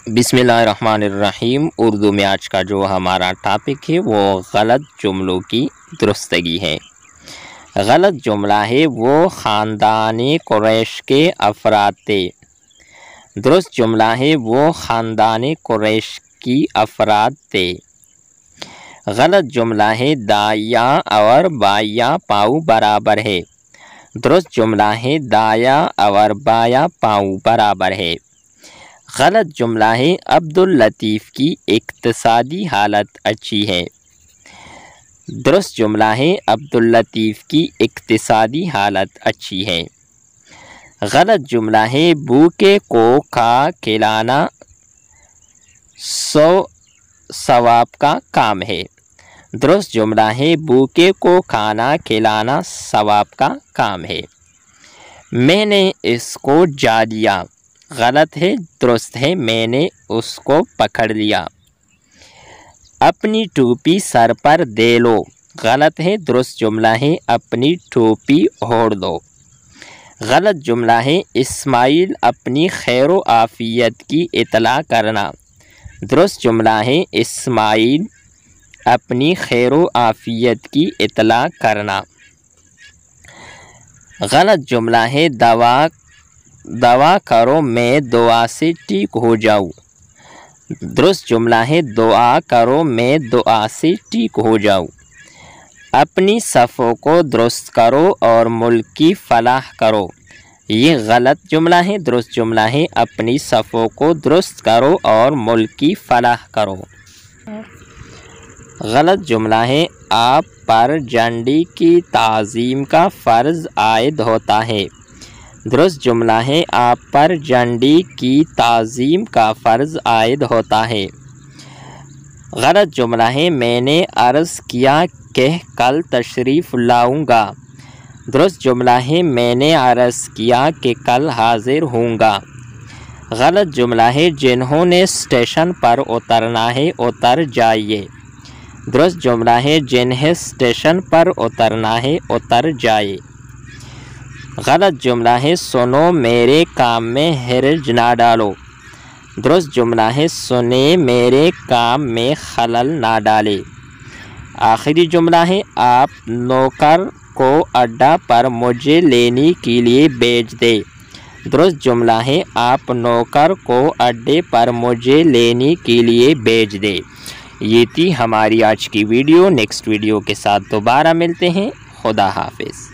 बिस्मिल्लाहिर्रहमानिर्रहीम। उर्दू में आज का जो हमारा टॉपिक है वो गलत जुमलों की दुरुस्तगी है। गलत जुमला है वो ख़ानदानी कुरैश के अफराद थे। दुरुस्त जुमला है वो ख़ानदानी कुरैश की अफराद थे। गलत जुमला है दाया और बाया पाँव बराबर है। दुरुस्त जुमला है दाया और बाया पाँव बराबर है। गलत जुमला है अब्दुल लतीफ़ की इक्तिसादी हालत अच्छी है। दुरुस्त जुमला है अब्दुल लतीफ़ की इक्तिसादी हालत अच्छी है। गलत जुमला है भूखे को खा खिलाना 100 सवाब का काम है। दुरुस्त जुमला है भूखे को खाना खिलाना सवाब का काम है। मैंने इसको जा लिया। गलत है, दुरुस्त है मैंने उसको पकड़ लिया। अपनी टोपी सर पर दे लो। गलत है, दुरुस्त जुमला है अपनी टोपी ओढ़ दो। गलत जुमला है इस्माइल अपनी खैर आफियत की इतला करना। दुरुस्त जुमला है इस्माइल अपनी खैर आफियत की इतला करना। गलत जुमला है दवा करो मैं दुआ से ठीक हो जाऊँ। दुरुस्त जुमला है दुआ करो मैं दुआ से ठीक हो जाऊँ। अपनी सफ़ों को दुरुस्त करो और मुल्क की फलाह करो। ये गलत जुमला है। दुरुस्त जुमला है अपनी सफ़ों को दुरुस्त करो और मुल्क की फलाह करो। गलत जुमला है आप पर झंडे की ताज़ीम का फ़र्ज़ आयद होता है। दुरुस्त जुमला है आप पर झंडे की ताज़ीम का फ़र्ज़ आयद होता है। गलत जुमला है मैंने अर्ज़ किया कि कल तशरीफ़ लाऊंगा। दुरुस्त जुमला है मैंने अर्ज़ किया कि कल हाज़िर होऊंगा। गलत जुमला है जिन्होंने स्टेशन पर उतरना है उतर जाइए। दुरुस्त जुमला है जिन्हें स्टेशन पर उतरना है उतर जाए। गलत जुमला है सुनो मेरे काम में हर्ज ना डालो। दुरुस्त जुमला है सुने मेरे काम में खलल ना डाले। आखिरी जुमला है आप नौकर को अड्डा पर मुझे लेने के लिए भेज दे। दुरुस्त जुमला है आप नौकर को अड्डे पर मुझे लेने के लिए भेज दे। ये थी हमारी आज की वीडियो। नेक्स्ट वीडियो के साथ दोबारा मिलते हैं। खुदा हाफिज़।